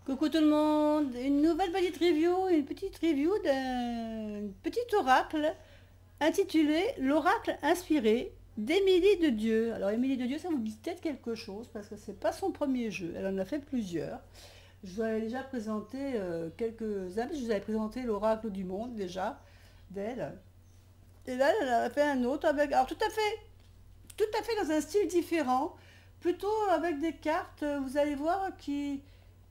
Coucou tout le monde, une nouvelle petite review d'un petit oracle intitulé L'oracle inspiré d'Émilie de Dieu. Alors Émilie de Dieu, ça vous dit peut-être quelque chose parce que c'est pas son premier jeu, elle en a fait plusieurs. Je vous avais déjà présenté quelques-uns, je vous avais présenté l'oracle du monde déjà d'elle. Et là, elle a fait un autre avec, alors tout à fait dans un style différent, plutôt avec des cartes, vous allez voir, qui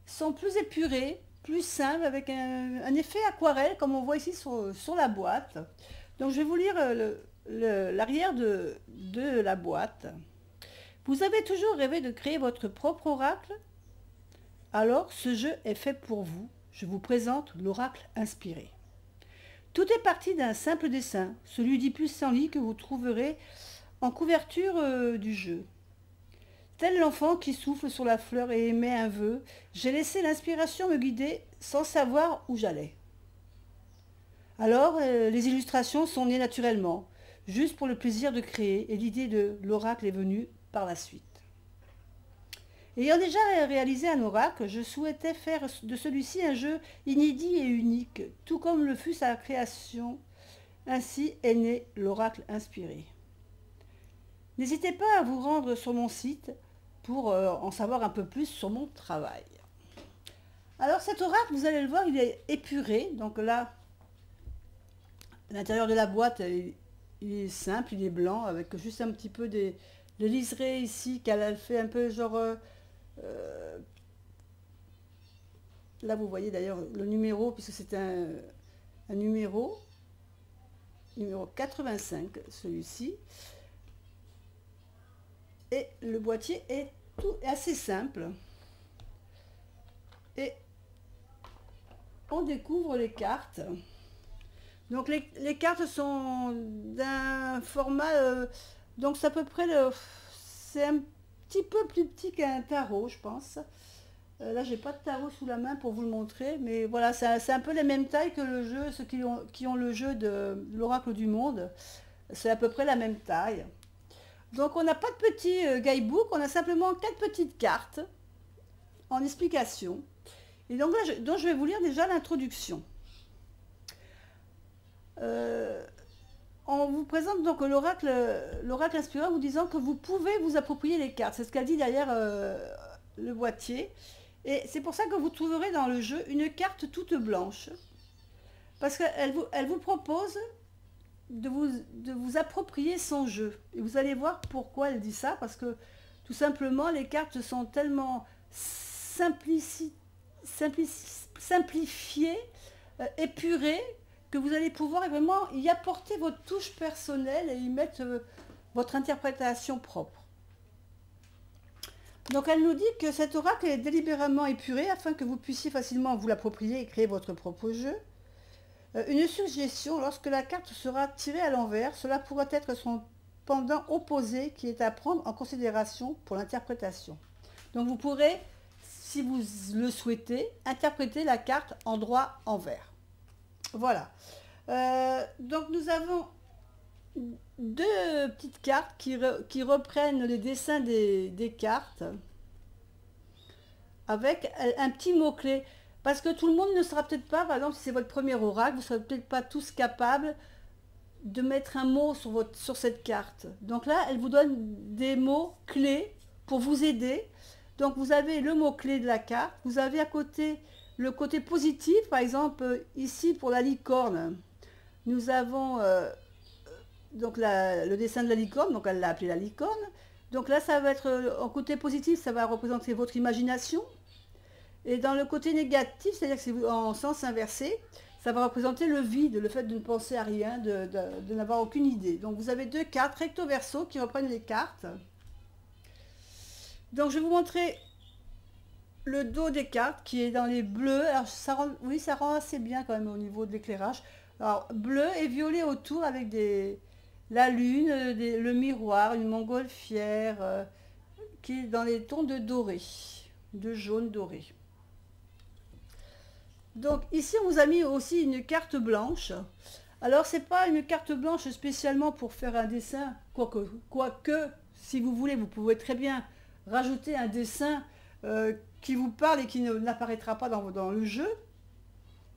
sont plus épurées, plus simples, avec un effet aquarelle, comme on voit ici sur la boîte. Donc je vais vous lire l'arrière de la boîte. Vous avez toujours rêvé de créer votre propre oracle? Alors ce jeu est fait pour vous. Je vous présente l'oracle inspiré. Tout est parti d'un simple dessin, celui du pissenlit que vous trouverez en couverture du jeu. Tel l'enfant qui souffle sur la fleur et émet un vœu, j'ai laissé l'inspiration me guider sans savoir où j'allais. Alors, les illustrations sont nées naturellement, juste pour le plaisir de créer, et l'idée de l'oracle est venue par la suite. Ayant déjà réalisé un oracle, je souhaitais faire de celui-ci un jeu inédit et unique, tout comme le fut sa création. Ainsi est né l'oracle inspiré. N'hésitez pas à vous rendre sur mon site pour en savoir un peu plus sur mon travail. Alors cet oracle, vous allez le voir, il est épuré. Donc là, l'intérieur de la boîte, il est simple, il est blanc, avec juste un petit peu des liserés ici, qu'elle a fait un peu genre... là, vous voyez d'ailleurs le numéro, puisque c'est un numéro 85, celui-ci. Et le boîtier est assez simple. Et on découvre les cartes. Donc les cartes sont d'un format, donc c'est à peu près, c'est un petit peu plus petit qu'un tarot, je pense. Là, j'ai pas de tarot sous la main pour vous le montrer, mais voilà, c'est un peu les mêmes tailles que le jeu, ceux qui ont le jeu de l'oracle du monde. C'est à peu près la même taille. Donc on n'a pas de petit guidebook, on a simplement 4 petites cartes en explication. Et donc là, je vais vous lire déjà l'introduction. On vous présente donc l'oracle inspiré en vous disant que vous pouvez vous approprier les cartes. C'est ce qu'elle dit derrière le boîtier. Et c'est pour ça que vous trouverez dans le jeu une carte toute blanche. Parce qu'elle vous propose de vous approprier son jeu. Et vous allez voir pourquoi elle dit ça, parce que tout simplement, les cartes sont tellement simplifiées, épurées, que vous allez pouvoir vraiment y apporter votre touche personnelle et y mettre votre interprétation propre. Donc elle nous dit que cet oracle est délibérément épuré afin que vous puissiez facilement vous l'approprier et créer votre propre jeu. Une suggestion, lorsque la carte sera tirée à l'envers, cela pourrait être son pendant opposé qui est à prendre en considération pour l'interprétation. Donc vous pourrez, si vous le souhaitez, interpréter la carte en droit envers. Voilà. Donc nous avons deux petites cartes qui reprennent les dessins des cartes avec un petit mot-clé. Parce que tout le monde ne sera peut-être pas, par exemple, si c'est votre premier oracle, vous ne serez peut-être pas tous capables de mettre un mot sur cette carte. Donc là, elle vous donne des mots clés pour vous aider. Donc vous avez le mot-clé de la carte, vous avez à côté le côté positif, par exemple, ici pour la licorne, nous avons donc le dessin de la licorne, donc elle l'a appelé la licorne. Donc là, ça va être, en côté positif, ça va représenter votre imagination. Et dans le côté négatif, c'est-à-dire que c'est en sens inversé, ça va représenter le vide, le fait de ne penser à rien, de n'avoir aucune idée. Donc vous avez deux cartes recto verso qui reprennent les cartes. Donc je vais vous montrer le dos des cartes qui est dans les bleus. Alors oui, ça rend assez bien quand même au niveau de l'éclairage. Alors bleu et violet autour avec la lune, le miroir, une montgolfière qui est dans les tons de doré, de jaune doré. Donc ici on vous a mis aussi une carte blanche. Alors c'est pas une carte blanche spécialement pour faire un dessin, quoique si vous voulez vous pouvez très bien rajouter un dessin qui vous parle et qui n'apparaîtra pas dans le jeu.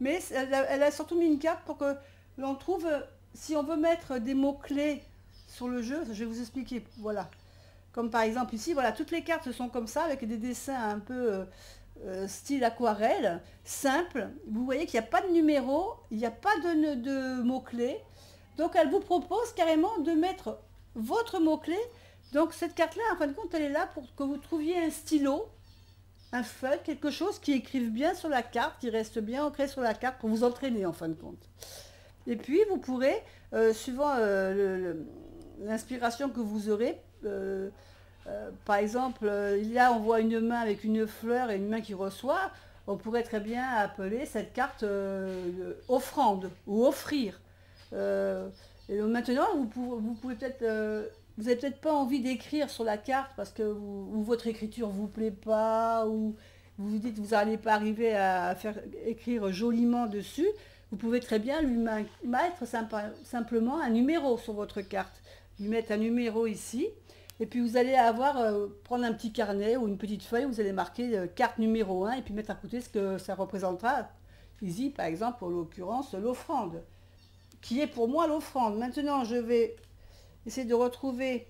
Mais elle a surtout mis une carte pour que l'on trouve, si on veut mettre des mots-clés sur le jeu, je vais vous expliquer, voilà. Comme par exemple ici, voilà, toutes les cartes sont comme ça, avec des dessins un peu style aquarelle, simple. Vous voyez qu'il n'y a pas de numéro, il n'y a pas de mots-clés. Donc elle vous propose carrément de mettre votre mot-clé. Donc cette carte-là, en fin de compte, elle est là pour que vous trouviez un stylo, un feuille, quelque chose qui écrive bien sur la carte, qui reste bien ancré sur la carte pour vous entraîner en fin de compte. Et puis vous pourrez, suivant l'inspiration que vous aurez, par exemple, on voit une main avec une fleur et une main qui reçoit, on pourrait très bien appeler cette carte offrande ou offrir. Et donc maintenant, vous pouvez peut-être, vous n'avez peut-être pas envie d'écrire sur la carte parce que votre écriture vous plaît pas, ou vous vous dites que vous n'allez pas arriver à faire écrire joliment dessus. Vous pouvez très bien lui mettre simplement un numéro sur votre carte. Lui mettre un numéro ici. Et puis vous allez prendre un petit carnet ou une petite feuille, vous allez marquer carte numéro 1 et puis mettre à côté ce que ça représentera. Ici, par exemple, en l'occurrence, l'offrande, qui est pour moi l'offrande. Maintenant, je vais essayer de retrouver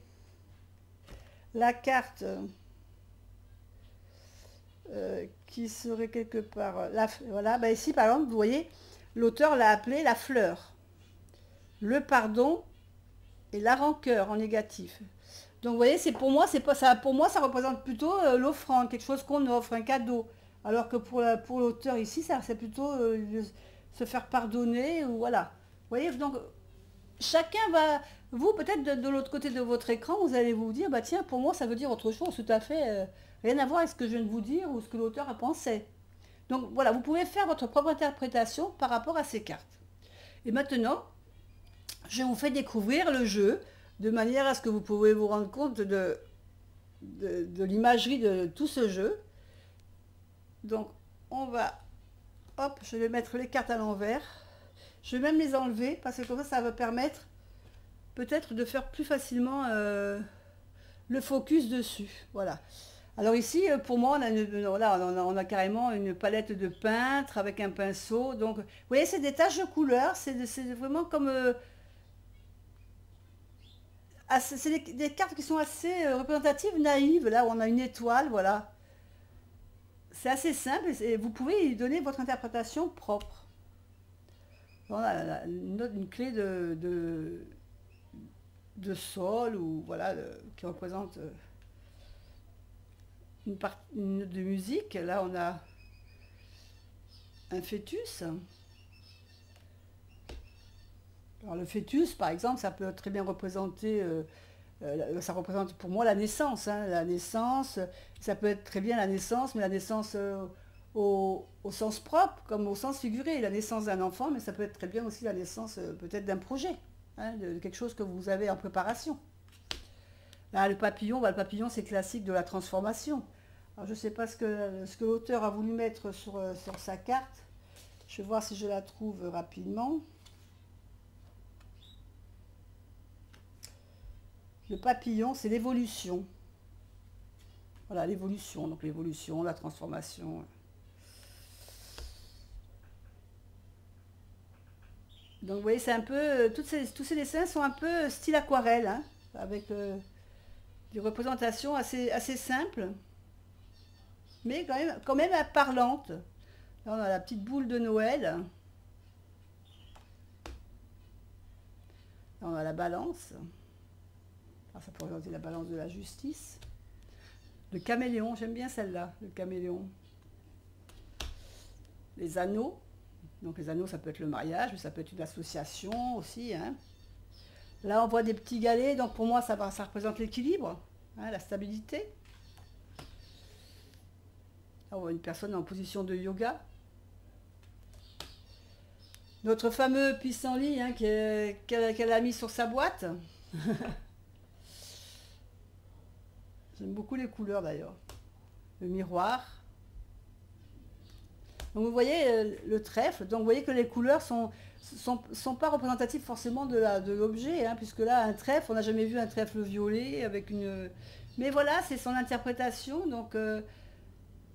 la carte qui serait quelque part là. Voilà, bah ici, par exemple, vous voyez, l'auteur l'a appelée la fleur, le pardon et la rancœur en négatif. Donc vous voyez, pour moi, ça représente plutôt l'offrande, quelque chose qu'on offre, un cadeau. Alors que pour l'auteur ici, c'est plutôt se faire pardonner, ou voilà. Vous voyez, donc chacun va, vous peut-être de l'autre côté de votre écran, vous allez vous dire, bah tiens, pour moi ça veut dire autre chose, tout à fait, rien à voir avec ce que je viens de vous dire ou ce que l'auteur a pensé. Donc voilà, vous pouvez faire votre propre interprétation par rapport à ces cartes. Et maintenant, je vous fais découvrir le jeu, de manière à ce que vous pouvez vous rendre compte de l'imagerie de tout ce jeu. Donc on va, hop, je vais mettre les cartes à l'envers. Je vais même les enlever parce que comme ça va permettre peut-être de faire plus facilement le focus dessus. Voilà. Alors ici, pour moi, on a carrément une palette de peintre avec un pinceau. Donc, vous voyez, c'est des taches de couleurs. C'est vraiment comme... c'est des cartes qui sont assez représentatives, naïves. Là, où on a une étoile, voilà. C'est assez simple et vous pouvez y donner votre interprétation propre. Voilà, une clé de sol, ou voilà, qui représente une note de musique. Là, on a un fœtus. Alors, le fœtus, par exemple, ça peut très bien représenter, ça représente pour moi la naissance. Hein, la naissance, ça peut être très bien la naissance, mais la naissance au sens propre, comme au sens figuré. La naissance d'un enfant, mais ça peut être très bien aussi la naissance peut-être d'un projet, hein, de quelque chose que vous avez en préparation. Là, le papillon, le papillon, c'est classique de la transformation. Alors, je ne sais pas ce que l'auteur a voulu mettre sur sa carte. Je vais voir si je la trouve rapidement. Le papillon, c'est l'évolution. Voilà, l'évolution. Donc l'évolution, la transformation. Donc vous voyez, c'est un peu... tous ces dessins sont un peu style aquarelle, hein, avec des représentations assez simples, mais quand même parlantes. Là, on a la petite boule de Noël. Là, on a la balance. Alors, ça peut représenter la balance de la justice. Le caméléon, j'aime bien celle-là, le caméléon. Les anneaux. Donc les anneaux, ça peut être le mariage, mais ça peut être une association aussi. Hein. Là, on voit des petits galets, donc pour moi, ça représente l'équilibre, hein, la stabilité. Là, on voit une personne en position de yoga. Notre fameux pissenlit, hein, qu'elle a mis sur sa boîte. J'aime beaucoup les couleurs d'ailleurs. Le miroir. Donc vous voyez le trèfle, donc vous voyez que les couleurs sont pas représentatives forcément de l'objet, hein, puisque là, un trèfle, on n'a jamais vu un trèfle violet avec une... Mais voilà, c'est son interprétation, donc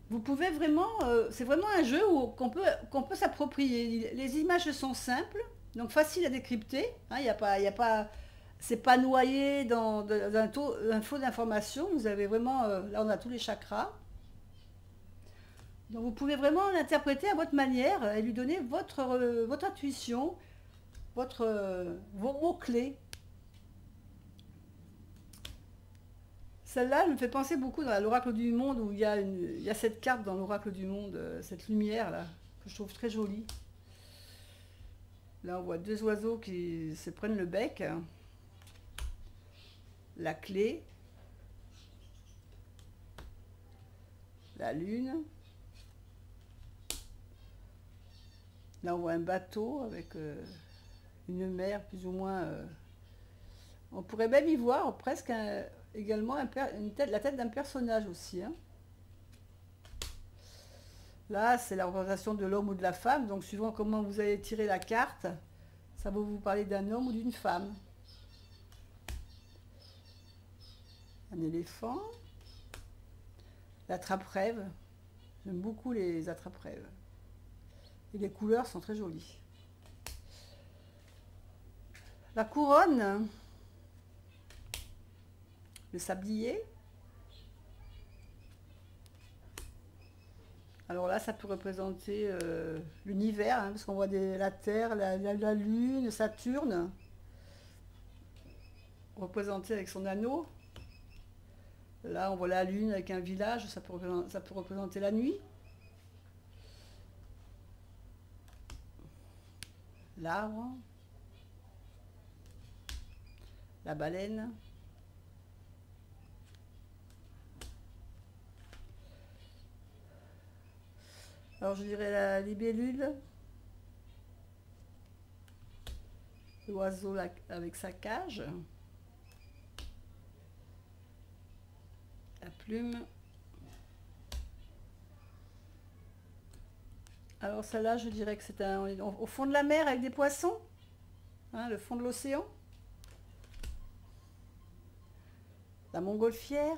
Vous pouvez vraiment, c'est vraiment un jeu qu'on peut s'approprier. Les images sont simples, donc faciles à décrypter. Hein, il y a pas, c'est pas noyé un faux d'informations. Vous avez vraiment, là on a tous les chakras. Donc vous pouvez vraiment l'interpréter à votre manière et lui donner votre intuition, vos mots-clés. Celle-là elle me fait penser beaucoup dans l'oracle du monde où il y a cette carte dans l'oracle du monde, cette lumière là, que je trouve très jolie. Là on voit deux oiseaux qui se prennent le bec, la clé, la lune. Là on voit un bateau avec une mer plus ou moins... on pourrait même y voir presque également la tête d'un personnage aussi. Hein. Là, c'est la représentation de l'homme ou de la femme. Donc, suivant comment vous allez tirer la carte, ça va vous parler d'un homme ou d'une femme. Un éléphant. L'attrape-rêve. J'aime beaucoup les attrape-rêves. Et les couleurs sont très jolies. La couronne. Le sablier. Alors là, ça peut représenter l'univers, hein, parce qu'on voit la Terre, la Lune, Saturne, représenté avec son anneau. Là, on voit la Lune avec un village, ça peut représenter la nuit. L'arbre. La baleine. Alors je dirais la libellule, l'oiseau avec sa cage, la plume. Alors celle-là, je dirais que c'est au fond de la mer avec des poissons, hein, le fond de l'océan. La montgolfière.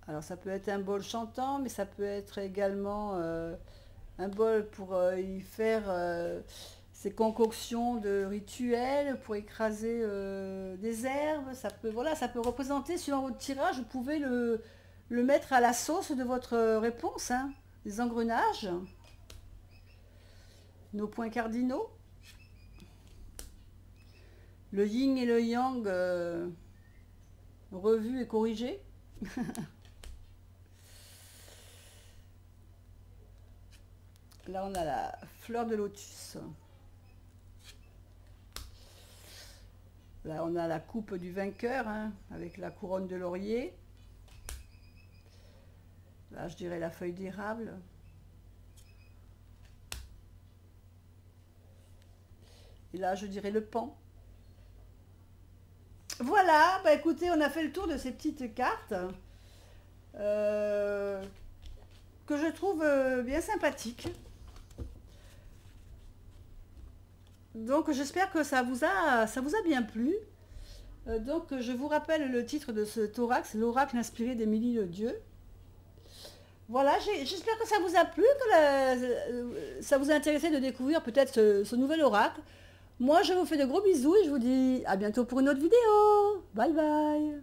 Alors ça peut être un bol chantant, mais ça peut être également un bol pour y faire ces concoctions de rituels, pour écraser des herbes. Voilà, ça peut représenter, suivant votre tirage, vous pouvez le mettre à la sauce de votre réponse. Hein. Les engrenages, nos points cardinaux, le yin et le yang revus et corrigés. Là, on a la fleur de lotus. Là, on a la coupe du vainqueur, hein, avec la couronne de laurier. Là, je dirais la feuille d'érable. Et là, je dirais le pan. Voilà, bah écoutez, on a fait le tour de ces petites cartes que je trouve bien sympathiques. Donc j'espère que ça vous a bien plu. Donc je vous rappelle le titre de ce thorax, l'oracle inspiré d'Émilie Le Dieu. Voilà, j'espère que ça vous a plu, que ça vous a intéressé de découvrir peut-être ce nouvel oracle. Moi je vous fais de gros bisous et je vous dis à bientôt pour une autre vidéo. Bye bye.